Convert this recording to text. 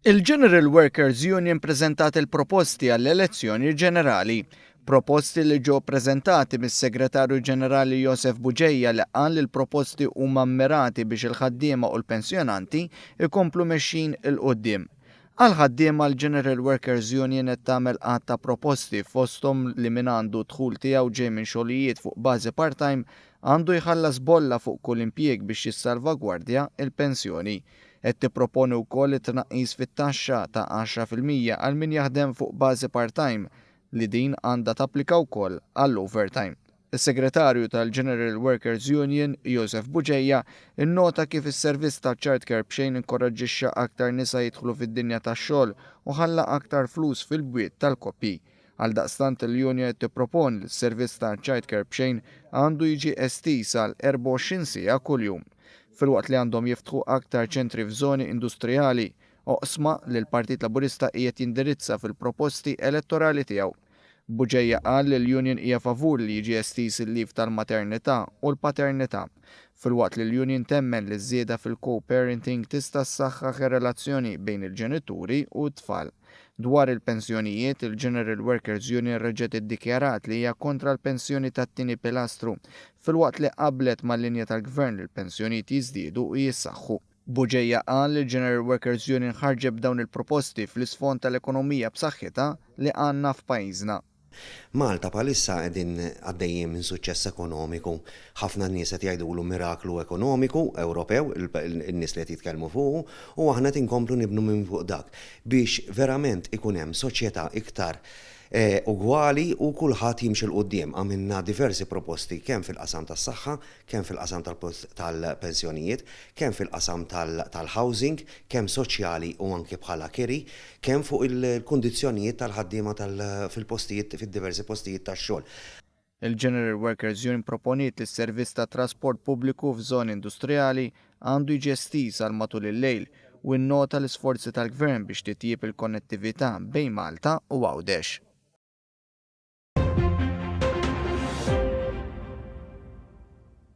Il-General Workers Union preżentat il-proposti għall-elezzjoni ġenerali. Proposti li ġew ppreżentati mis-Segretarju Ġenerali Joseph Buġejja li qal li l-proposti huma mmirati biex il-ħaddiema u l-pensjonanti ikomplu mexxin il-quddiem. Għal-ħaddiema l-General Workers Union qed tagħmel qatt ta' proposti fosthom li min għandu dħul tiegħu ġej minn xogħlijiet fuq bażi part-time għandu jħallas bolla fuq kull impjieg biex jissalvagwardja il-pensjoni. Qed tipproponi wkoll it-tnaqqis fit-taxxa ta' 10% għal min jaħdem fuq bażi part-time li din għandha tapplika wkoll għall-overtime. Is-Segretarju tal-General Workers Union, Joseph Buġejja, innota kif is-servizz ta' childcare b'xejn inkoraġġixxa aktar nisa jidħlu fid-dinja tax-xogħol u ħalla aktar flus fil-bwiet tal-koppji. Għaldaqstant il-Union qed tipproponi li s-servizz ta' childcare b'xejn għandu jiġi estiż għal 24 siegħa kuljum. Filwaqt li għandhom jiftħu aktar ċentri f'żoni industrijali, oqsma li l-Partit Laburista qiegħed jindirizza fil-proposti elettorali tiegħu. Buġejja qal li l-Union hija favur li jiġi estiż il-leave tal-maternità u l-paternità. Filwaqt li l-Union temmen li żieda fil-co-parenting tista' ssaħħaħ ir-relazzjoni bejn il-ġenituri u t-tfal. Dwar il-pensjonijiet, il-General Workers Union reġgħet iddikjarat li hija kontra l-pensjoni tat-tieni pilastru, filwaqt li qablet mal-linja tal-Gvern li l-pensjonijiet jiżdiedu u jissaħħu. Buġejja qal li l-General Workers Union ħarġet b'dawn il-proposti fl-isfond tal-ekonomija b'saħħitha li għandna f'pajjiżna. Malta bħalissa qegħdin għaddejjin minn suċċess ekonomiku. Ħafna nies qed jgħidulu miraklu ekonomiku Ewropew, in-nies li qed jitkellmu fuqu, u aħna qed inkomplu nibnu minn fuq dak biex verament ikun hemm soċjetà iktar ugwali u kulħadd jimxi l-qudiem. Għamilna diversi proposti kemm fil-qasam tas-saħħa, kemm fil-qasam tal-pensjonijiet, kemm fil-qasam tal-housing, kemm soċjali u anke bħala kiri, kemm fuq il-kundizzjonijiet tal-ħaddiema fil-postijiet fid-diversi postijiet tax-xogħol. Il-General Workers Union proponiet li s-servizz ta' trasport pubbliku f'żoni industrijali għandu jiġi estiż għal matul il-lejl u nnota l-isforzi tal-Gvern biex titjieb il-konnettività bejn Malta u Għawdex.